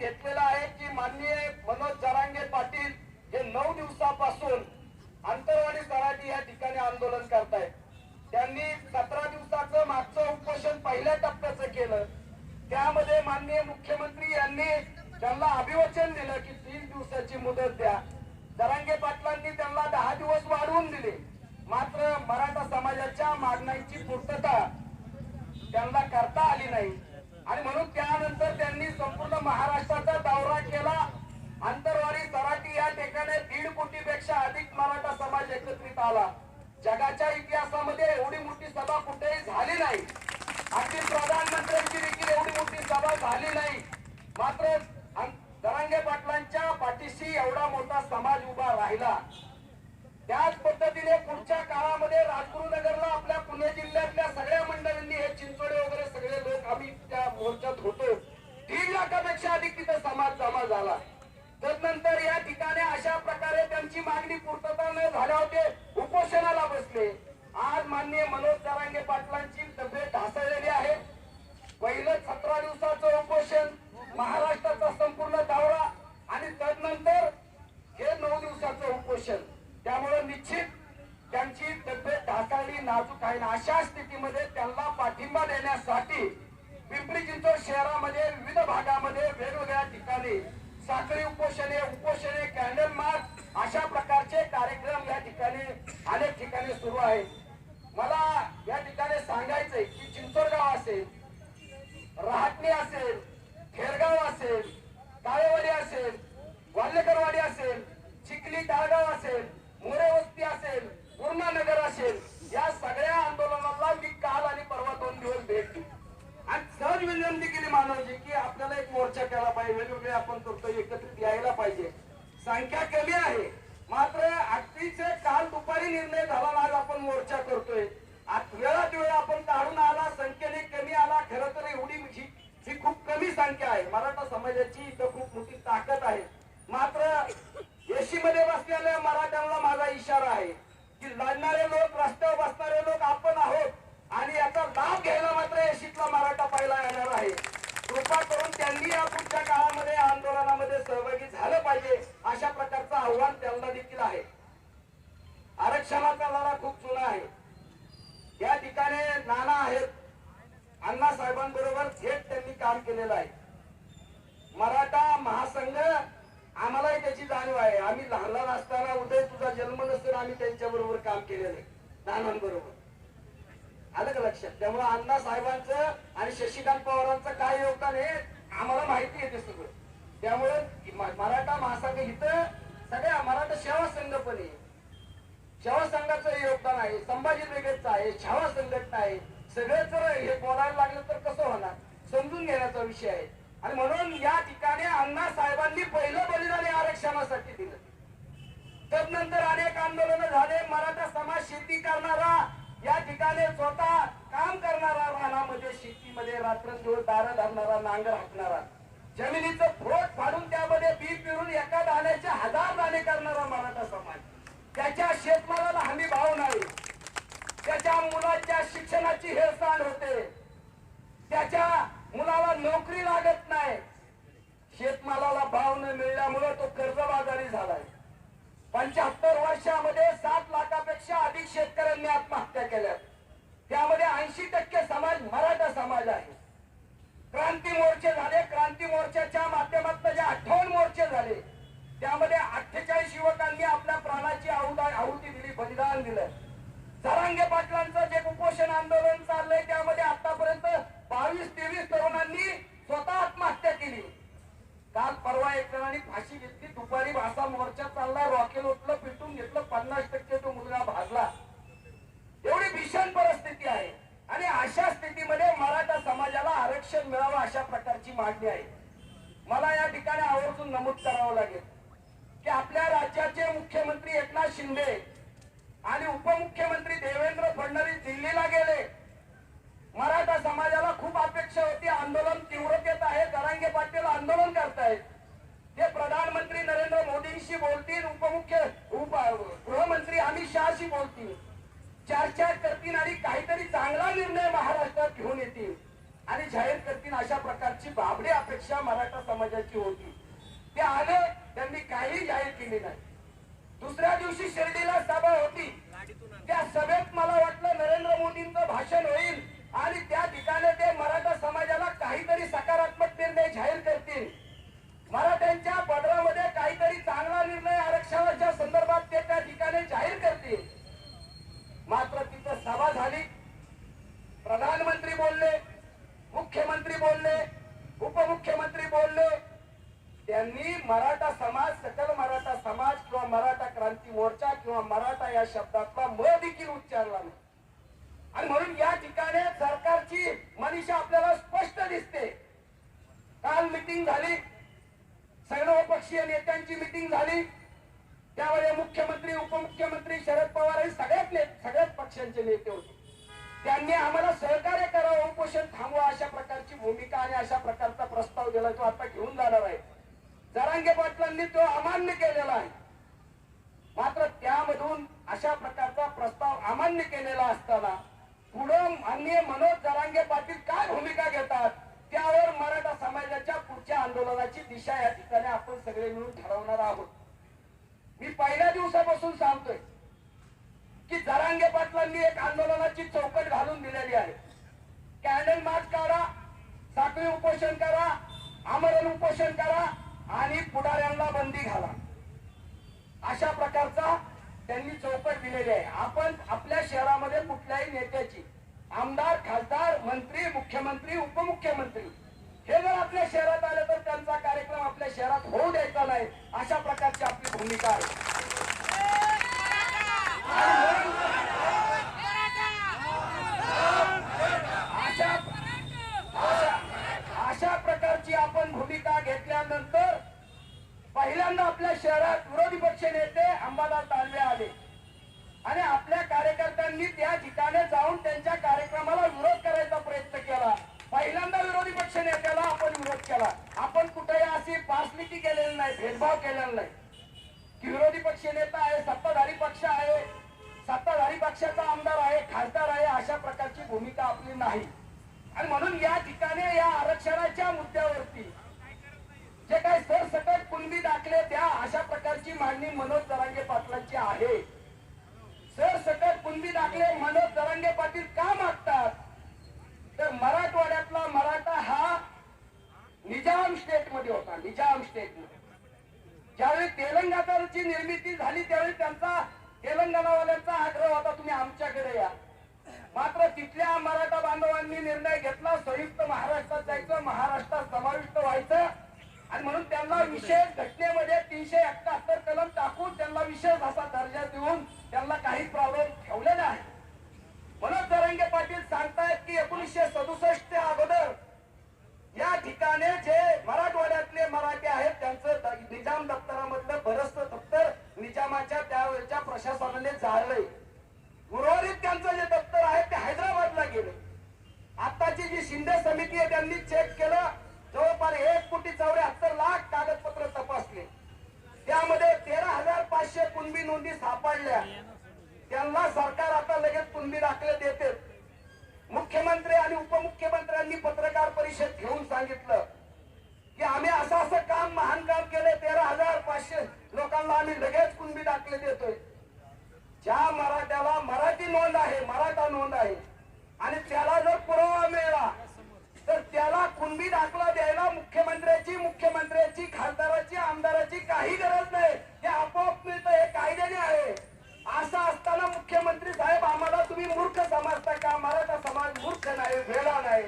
घेतलेला आहे की माननीय मनोज जरांगे पाटील हे 9 दिवसापासून आंतरवाडी तराटी या ठिकाणी आंदोलन करतायत. त्यांनी 17 दिवसाचं मागचं उपोषण पहिल्या टप्प्याचं केलं. त्यामध्ये माननीय मुख्यमंत्री यांनी त्यांना अभिवचन दिलं की 30 दिवसाची मुदत द्या. जरांगे पाटलांनी त्यांना 10 दिवस वाढवून दिले. मात्र मराठा समाजाच्या मागण्यांची पूर्तता त्यांना करता आली नाही आणि म्हणून त्यानंतर त्यांनी संपूर्ण महाराष्ट्राचा दौरा केला. आंतरवाडी तराटी या ठिकाणी 1.5 कोटीपेक्षा अधिक मराठा समाज एकत्रित आला. जगाच्या इतिहासामध्ये एवढी मोठी सभा कुठेही झाली नाही. अगदी प्रधानमंत्र्यांची देखील एवढी मोठी सभा झाली नाही. मात्र जरांगे पाटलांच्या पाठीशी एवढा मोठा समाज उभा राहिला. त्याच पद्धतीने पुढच्या काळामध्ये राजगुरुनगरला आपल्या पुणे जिल्ह्यातल्या सगळ्या मंडळींनी हे चिंचोडे वगैरे सगळे लोक आम्ही त्या मोर्चात होतो. 3 लाखापेक्षा अधिक तिथे समाज जमा झाला. तदनंतर या ठिकाणी अशा प्रकारे त्यांची मागणी पूर्तता न झाल्या होते उपोषणाला बसले. आज माननीय मनोज जरांगे पाटलांची तब्येत ढासळलेली आहे. पहिलं 17 दिवसाचं उपोषण, महाराष्ट्राचा संपूर्ण दौरा आणि तदनंतर हे 9 दिवसाचं उपोषण. त्यामुळे निश्चित त्यांची तब्येत ढासळली, नाजूक आहे. अशा स्थितीमध्ये त्यांना पाठिंबा देण्यासाठी पिंपरी चिंचवड शहरामध्ये विविध भागामध्ये वेगवेगळ्या ठिकाणी साखळी उपोषणे, कॅन्डल मार्च अशा प्रकारचे कार्यक्रम या ठिकाणी अनेक ठिकाणी सुरू आहेत. मला या ठिकाणी सांगायचंय की चिंचोडगाव असेल, रहाटणी असेल, खेरगाव असेल, काळेवाडी असेल, वाल्लेकरवाडी असेल, चिखली टाळगाव असेल, मोरे वस्ती असेल, पूर्णानगर असेल, या सगळ्या आंदोलनाला मी काल आणि परवा 2 दिवस भेट दिली आणि सहज विनंती केली मानवजी की आपल्याला एक मोर्चा केला पाहिजे, वेगवेगळे आपण करतोय, एकत्रित यायला पाहिजे. संख्या कमी आहे मात्र अगदीच काल दुपारी निर्णय झाला. आज आपण मोर्चा करतोय. वेळात वेळ आपण काढून आला, संख्येने कमी आला. खरं तर एवढी ही खूप कमी संख्या आहे. मराठा समाजाची इथं खूप मोठी ताकद आहे. मात्र एसी मध्ये बसलेल्या मराठ्यांना माझा इशारा आहे की लढणारे लोक, रस्त्यावर बसणारे लोक आपण आहोत आणि याचा लाभ घ्यायला मात्र एसीतला मराठा पहिला येणार आहे. कृपा करून त्यांनी या पुढच्या काळामध्ये आंदोलनामध्ये सहभागी झालं पाहिजे अशा प्रकारचं आव्हान त्यांना देखील आहे. आरक्षणाचा लढा खूप जुना आहे. या ठिकाणी नाना आहेत, अण्णा साहेबांबरोबर थेट त्यांनी काम केलेलं आहे. मराठा महासंघ आम्हालाही त्याची जाणीव आहे. आम्ही लहान लहान असताना, उदय तुझा जन्म नसेल, आम्ही त्यांच्या बरोबर काम केलेलं आहे, नानांबरोबर. आलं का लक्षात? त्यामुळे अण्णा साहेबांचं आणि शशिकांत पवारांचं काय योगदान हे आम्हाला माहिती आहे सगळं. त्यामुळे मराठा महासंघ इथं सगळ्या मराठा सेवा संघ पण आहे, सेवा संघाचं योगदान आहे, संभाजी ब्रिगेडचं आहे, छावा संघटना आहे. सगळं जर हे बोलायला लागलं तर कसं होणार, समजून घेण्याचा विषय आहे. आणि म्हणून या ठिकाणी अण्णा साहेबांनी पहिलं बलिदान आरक्षणासाठी दिलं. तदनंतर अनेक आंदोलन झाले. मराठा समाज शेती करणारा, या ठिकाणी स्वतः काम करणारा, रानामध्ये शेतीमध्ये रात्रंदिवस दारं धरणारा, नांगर हाकणारा, जमिनीचं फोट फाडून त्यामध्ये बी पेरून एका दाण्याचे 1000 दाणे करणारा मराठा समाज. त्याच्या शेतमालाला हमी भाव नाही, त्याच्या मुलाच्या शिक्षणाची हेळसांड होते, त्याच्या मुलाला नोकरी लागत नाही, शेतमालाला भाव न मिळाल्यामुळे तो कर्जबाजारी झालाय. 75 वर्षामध्ये 7 लाखापेक्षा अधिक शेतकऱ्यांनी आत्महत्या केल्या. त्यामध्ये 80% समाज मराठा समाज आहे. क्रांती मोर्चे झाले. क्रांती मोर्चाच्या माध्यमातून जे 58 मोर्चे झाले त्यामध्ये 48 युवकांनी आपल्या प्राणाची आहुती दिली, बलिदान दिलं. जरांगे पाटलांचं जे उपोषण आंदोलन चाललंय त्यामध्ये आतापर्यंत 22-23 तरुणांनी स्वतः आत्महत्या केली. काल परवा एक जणांनी फाशी घेतली. दुपारी असा मोर्चा चालला, रॉकेल उठलं, पिटून घेतलं, 50% तो मुलगा भाजला. एवढी भीषण परिस्थिती आहे आणि अशा स्थितीमध्ये मराठा समाजाला आरक्षण मिळावं अशा प्रकारची मागणी आहे. मला या ठिकाणी आवर्जून नमूद करावं लागेल की आपल्या राज्याचे मुख्यमंत्री एकनाथ शिंदे आणि उपमुख्यमंत्री देवेंद्र फडणवीस दिल्लीला गेले. मराठा समाजाला खूप अपेक्षा होती. आंदोलन तीव्रतेत आहे, जरांगे पाटील आंदोलन करतायत. ते प्रधानमंत्री नरेंद्र मोदींशी बोलतील, गृहमंत्री अमित शहाशी बोलतील, चर्चा करतील आणि काहीतरी चांगला निर्णय महाराष्ट्रात घेऊन येतील आणि जाहीर करतील अशा प्रकारची प्रकारची बाबडी अपेक्षा मराठा समाजाची होती. ते आले, त्यांनी काही जाहीर केली नाही. दुसऱ्या दिवशी शिर्डीला सभा होती. त्या सभेत मला वाटलं नरेंद्र मोदींचं भाषण होईल आणि त्या ठिकाणी ते मराठा समाजाला काहीतरी सकारात्मक निर्णय जाहीर करतील, मराठ्यांच्या पदरामध्ये काहीतरी चांगला निर्णय आरक्षणाच्या संदर्भात ते त्या ठिकाणी जाहीर करतील. मात्र तिथं सभा झाली, प्रधानमंत्री बोलले, मुख्यमंत्री बोलले, उपमुख्यमंत्री बोलले. त्यांनी मराठा समाज, सकल मराठा समाज किंवा मराठा क्रांती मोर्चा किंवा मराठा या शब्दातला म देखील उच्चारला नाही. आणि म्हणून या ठिकाणी सरकारची मनीषा आपल्याला स्पष्ट दिसते. काल मिटिंग झाली, सर्वपक्षीय नेत्यांची मिटिंग झाली. त्यावेळी मुख्यमंत्री, उपमुख्यमंत्री, शरद पवार हे सगळ्याच पक्षांचे नेते होते. त्यांनी आम्हाला सहकार्य करावं, उपोषण थांबवा अशा प्रकारची भूमिका आणि अशा प्रकारचा प्रस्ताव दिला, जो आता घेऊन जाणार आहे. जरांगे पाटलांनी तो अमान्य केलेला आहे. मात्र त्यामधून अशा प्रकारचा प्रस्ताव अमान्य केलेला असताना पुढं माननीय मनोज जरांगे पाटील काय भूमिका घेतात, त्यावर मराठा समाजाच्या पुढच्या आंदोलनाची दिशा या ठिकाणी आपण सगळे मिळून ठरवणार आहोत. मी पहिल्या दिवसापासून सांगतोय की जरांगे पाटलांनी एक आंदोलनाची चौकट घालून दिलेली आहे. कॅन्डल मार्च करा, साखळी उपोषण करा, आमरण उपोषण करा आणि पुढाऱ्यांना बंदी घाला, अशा प्रकारचा त्यांनी चौकट दिलेली आहे. आपण आपल्या शहरामध्ये कुठल्याही नेत्याची, आमदार, खासदार, मंत्री, मुख्यमंत्री, उपमुख्यमंत्री हे जर आपल्या शहरात आले तर त्यांचा कार्यक्रम आपल्या शहरात होऊ द्यायचा नाही, अशा प्रकारची आपली भूमिका आहे. अशा प्रकारची आपण भूमिका घेतल्यानंतर पहिल्यांदा आपल्या शहरात विरोधी पक्ष नेते अंबादास दानवे आले आणि आपल्या कार्यकर्त्यांनी त्या ठिकाणी जाऊन त्यांच्या कार्यक्रमाला विरोध करायचा प्रयत्न केला. पहिल्यांदा विरोधी पक्ष नेत्याला आपण विरोध केला. आपण कुठेही अशी पासलिटी केलेली नाही, भेदभाव केलेला नाही की विरोधी पक्ष नेता आहे, सत्ताधारी पक्ष आहे, सत्ताधारी पक्षाचा आमदार आहे, खासदार आहे, अशा प्रकारची भूमिका आपली नाही. आणि म्हणून या ठिकाणी या आरक्षणाच्या मुद्द्यावरती जे काही सरसकट कुणबी दाखले द्या, अशा प्रकारची मागणी मनोज जरांगे पाटलांची आहे. सरसकट कुणबी दाखले मनोज जरांगे पाटील का मागतात, तर मराठवाड्यातला मराठा हा निजाम स्टेट मध्ये होता. निजाम स्टेट मध्ये ज्यावेळी तेलंगणाची निर्मिती झाली त्यावेळी त्यांचा, तेलंगणावाल्यांचा आग्रह होता तुम्ही आमच्याकडे या. मात्र तिथल्या मराठा बांधवांनी निर्णय घेतला संयुक्त महाराष्ट्रात जायचं, महाराष्ट्रात समाविष्ट व्हायचं. आणि म्हणून त्यांना विशेष घटनेमध्ये 371 कलम टाकून त्यांना विशेष असा दर्जा देऊन त्यांना काही प्रॉब्लेम ठेवलेला आहे. मनोज जरांगे पाटील सांगतायत की 1967 अगोदर या ठिकाणी जे मराठवाड्यातले मराठी आहेत त्यांचं निजाम दप्तरामधलं बरंचसं दप्तर निजामाच्या त्यावेळेच्या प्रशासनाने जाळलंय. उर्वरित त्यांचं जे दप्तर आहे ते हैदराबादला गेले. आताची जी शिंदे समिती आहे त्यांनी चेक केलं, जवळपास 1,74,00,000 कागदपत्र तपासले. त्यामध्ये 13,500 कुणबी नोंदी सापडल्या. त्यांना सरकार आता लगेच कुणबी दाखले देते. मुख्यमंत्री आणि उपमुख्यमंत्र्यांनी पत्रकार परिषद घेऊन सांगितलं की आम्ही असं काम, महान काम केले, 13,500 लोकांना आम्ही लगेच कुणबी दाखले देतोय. ज्या मराठ्याला मराठी नोंद आहे, मराठा नोंद आहे आणि त्याला जर पुरावा मिळाला तर त्याला कुणबी दाखला द्यायला मुख्यमंत्र्याची, खासदाराची, आमदाराची काही गरज नाही. हे आपोआप मिळतं, हे कायद्याने आहे. असं असताना मुख्यमंत्री साहेब आम्हाला तुम्ही मूर्ख समजता का? मराठा समाज मूर्ख नाही, वेडा नाही.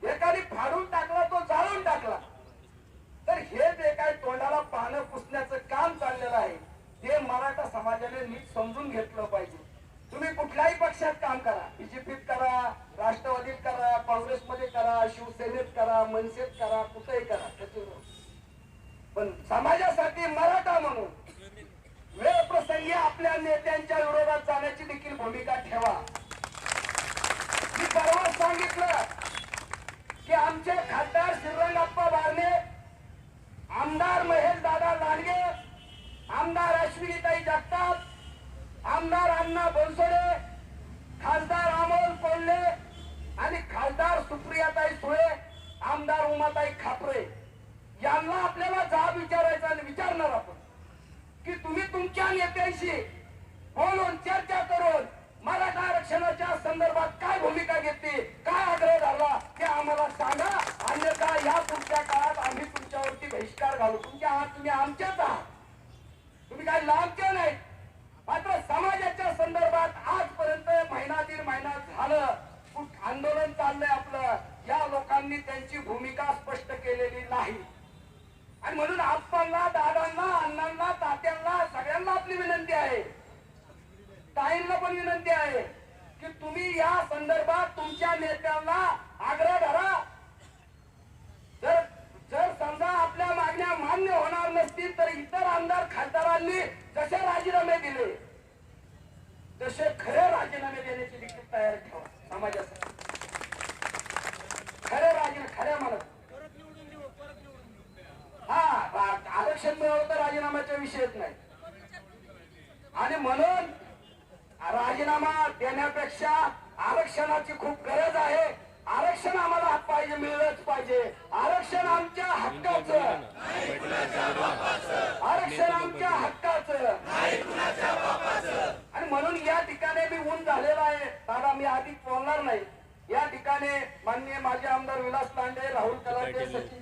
एकाने फाडून टाकला, तो जाळून टाकला. तर हे जे काय तोंडाला पानं पुसण्याचं काम चाललेलं आहे ते मराठा समाजाने नीट समजून घेतलं पाहिजे. तुम्ही कुठल्याही पक्षात काम करा, बीजेपीत करा, राष्ट्रवादीत करा, काँग्रेसमध्ये करा, शिवसेनेत करा, मनसेत करा, कुठेही करा, पण समाजासाठी मराठा म्हणून वेळ प्रसंगी आपल्या नेत्यांच्या विरोधात जाण्याची देखील भूमिका ठेवा. मी परवाच सांगितलं की आमचे खासदार श्रीरंगप्पा बारणे, आमदार महेश दादा लांडगे, आमदार अश्विनीताई जगताप, आमदार अण्णा बनसोडे, खासदार अमोल कोल्हे आणि खासदार सुप्रियाताई सुळे आमदार उमाताई खापरे यांना आपल्याला जाब विचारायचा आणि विचारणार आपण की तुम्ही तुमच्या नेत्यांशी बोलून चर्चा करून मराठा आरक्षणाच्या संदर्भात काय भूमिका घेतली, काय आग्रह धरला ते आम्हाला सांगा. अन्यथा या पुढच्या काळात आम्ही तुमच्यावरती बहिष्कार घालू. तुम्ही आमच्याच आहात, तुम्ही काय लांबचे नाही. मात्र समाजाच्या संदर्भात आजपर्यंत महिना दीड महिना झालं आंदोलन चाललंय आपलं. या लोकांनी त्यांची भूमिका स्पष्ट केलेली नाही. आणि म्हणून आप्पांना, दादांना, अण्णांना, तात्यांना सगळ्यांना आपली विनंती आहे, ताईंना पण विनंती आहे की तुम्ही या संदर्भात तुमच्या नेत्यांना आग्रह धरा. जर समजा आपल्या मागण्या मान्य होणार नसतील तर इतर आमदार खासदारांनी जसे राजीनामे दिले तसे खरे राजीनामे देण्याची देखील तयारी ठेवा. समाजासाठी खरे राजीनामे खऱ्या म्हणत आरक्षण मिळवलं तर राजीनाम्याचा विषयच नाही. आणि म्हणून राजीनामा देण्यापेक्षा आरक्षणाची खूप गरज आहे. आरक्षण आम्हाला पाहिजे, मिळलंच पाहिजे. आरक्षण आमच्या हक्काचं, आरक्षण आमच्या हक्काचं. आणि म्हणून या ठिकाणी मी ऊन झालेला आहे. दादा मी आधी बोलणार नाही. या ठिकाणी माननीय माजी आमदार विलास लांडे, राहुल कलाटे, सचिन